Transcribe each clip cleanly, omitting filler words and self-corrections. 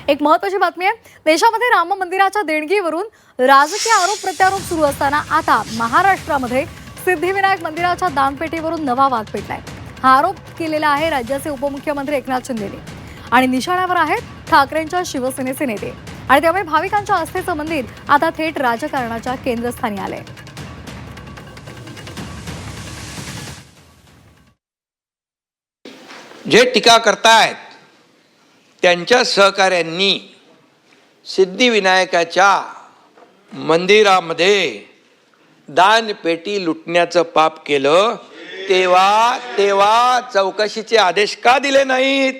एक महत्त्वाची बातमी आहे। देशामध्ये राम मंदिराच्या देणगीवरून राजकीय आरोप प्रत्यारोप सुरू असताना आता महाराष्ट्रामध्ये सिद्धिविनायक मंदिराच्या दानपेटीवरून नवा वाद पेटलाय। हा आरोप केलेला आहे राज्याचे उपमुख्यमंत्री एकनाथ शिंदेने आणि निशाण्यावर आहेत ठाकरेंच्या शिवसेनेचे नेते आणि त्यामुळे भाविकांच्या आस्थेचं मंदिर आता थेट राजकारणाच्या केंद्रस्थानी आलंय। जे टीका करतायत त्यांच्या सहकाऱ्यांनी सिद्धिविनायकाच्या मंदिरामध्ये दानपेटी लुटण्याचं पाप केलं, तेव्हा चौकशीचे आदेश का दिले नाहीत?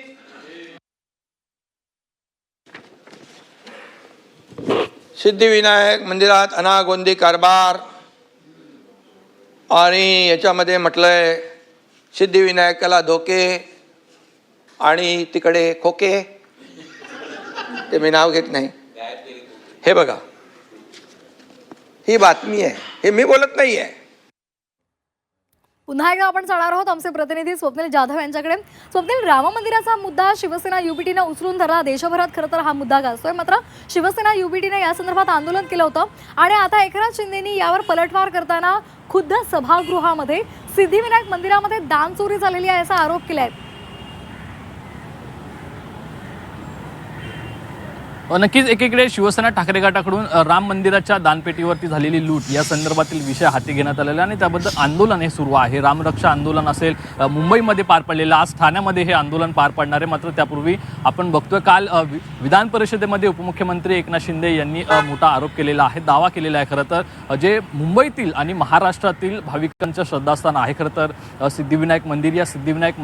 सिद्धिविनायक मंदिरात अनागोंदी कारभार आणि याच्यामध्ये म्हटलंय सिद्धिविनायकाला धोके आणि तिकडे खोके, ते मी नाव घेत नाही। हे बघा, ही बातमी आहे, हे मी बोलत नाहीये। पुन्हा एकदा आपण जाणार आहोत आमचे प्रतिनिधी स्वप्नील जाधव यांच्याकडे। स्वप्नील, राम मंदिराचा मुद्दा शिवसेना युबीटीने उचलून धरला। देशभरात खरं तर हा मुद्दा गाजतोय, मात्र शिवसेना युबीटीने या संदर्भात आंदोलन केलं होतं आणि आता एकनाथ शिंदेंनी यावर पलटवार करताना खुद्द सभागृहामध्ये सिद्धिविनायक मंदिरामध्ये दान चोरी झालेली आहे असा आरोप केलाय। नक्कीच एकीकडे शिवसेना ठाकरे गटाकडून राम मंदिराच्या दानपेटीवरती झालेली लूट या संदर्भातील विषय हाती घेण्यात आलेला आणि त्याबद्दल आंदोलन हे सुरू आहे। रामरक्षा आंदोलन असेल, मुंबईमध्ये पार पडलेलं, आज ठाण्यामध्ये हे आंदोलन पार पडणार आहे। मात्र त्यापूर्वी आपण बघतोय काल विधान परिषदेमध्ये उपमुख्यमंत्री एकनाथ शिंदे यांनी मोठा आरोप केलेला आहे, दावा केलेला आहे। खरं तर जे मुंबईतील आणि महाराष्ट्रातील भाविकांचं श्रद्धास्थान आहे खरं तर सिद्धिविनायक मंदिर, या सिद्धिविनायक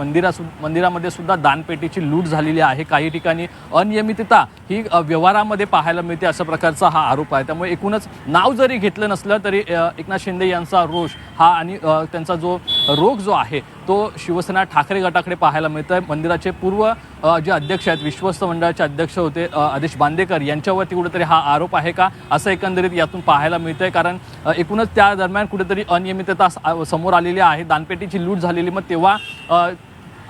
मंदिरामध्ये सुद्धा दानपेटीची लूट झालेली आहे। काही ठिकाणी अनियमितता ही व्यवहारामध्ये पाहायला मिळते, अशा प्रकारचा हा आरोप आहे। त्यामुळे एकूणच नाव जरी घेतलं नसलं तरी एकनाथ शिंदे यांचा रोष हा आणि त्यांचा जो रोख जो आहे तो शिवसेना ठाकरे गटाकडे पाहायला मिळतोय। मंदिराचे पूर्व जे अध्यक्ष आहेत, विश्वस्त मंडळाचे अध्यक्ष होते आदेश बांदेकर, यांच्यावरती कुठेतरी हा आरोप आहे का असं एकंदरीत यातून पाहायला मिळतंय। कारण एकूणच त्या दरम्यान कुठेतरी अनियमितता समोर आलेली आहे, दानपेटीची लूट झालेली, मग तेव्हा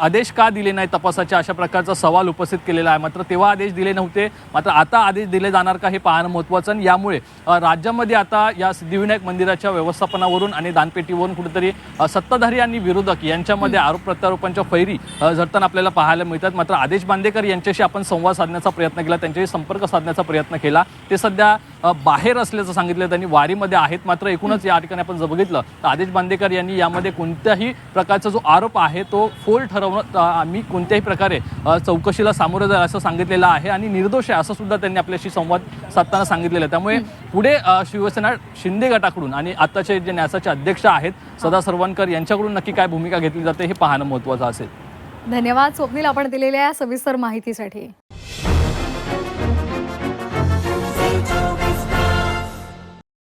आदेश का दिले नाही तपासाचे, अशा प्रकारचा सवाल उपस्थित केलेला आहे। मात्र तेव्हा आदेश दिले नव्हते, मात्र आता आदेश दिले जाणार का हे पाहणं महत्त्वाचं। आणि यामुळे राज्यामध्ये आता या सिद्धिविनायक मंदिराच्या व्यवस्थापनावरून आणि दानपेटीवरून कुठेतरी सत्ताधारी आणि विरोधक यांच्यामध्ये आरोप प्रत्यारोपांच्या फैरी झडताना आपल्याला पाहायला मिळतात। मात्र आदेश बांदेकर यांच्याशी आपण संवाद साधण्याचा प्रयत्न केला, त्यांच्याशी संपर्क साधण्याचा प्रयत्न केला, ते सध्या बाहेर असल्याचं सांगितलं, त्यांनी वारीमध्ये आहेत। मात्र एकूणच या ठिकाणी आपण जर बघितलं तर आदेश बांदेकर यांनी यामध्ये कोणत्याही प्रकारचा जो आरोप आहे तो फोल ठरवणं, आम्ही कोणत्याही प्रकारे चौकशीला सामोरं जाईल असं सांगितलेलं आहे आणि निर्दोष आहे असं सुद्धा त्यांनी आपल्याशी संवाद साधताना सांगितलेलं आहे। त्यामुळे पुढे शिवसेना शिंदे गटाकडून आणि आताचे जे न्यासाचे अध्यक्ष आहेत सदा सरवणकर यांच्याकडून नक्की काय भूमिका घेतली जाते हे पाहणं महत्त्वाचं असेल। धन्यवाद स्वप्नील, आपण दिलेल्या सविस्तर माहितीसाठी।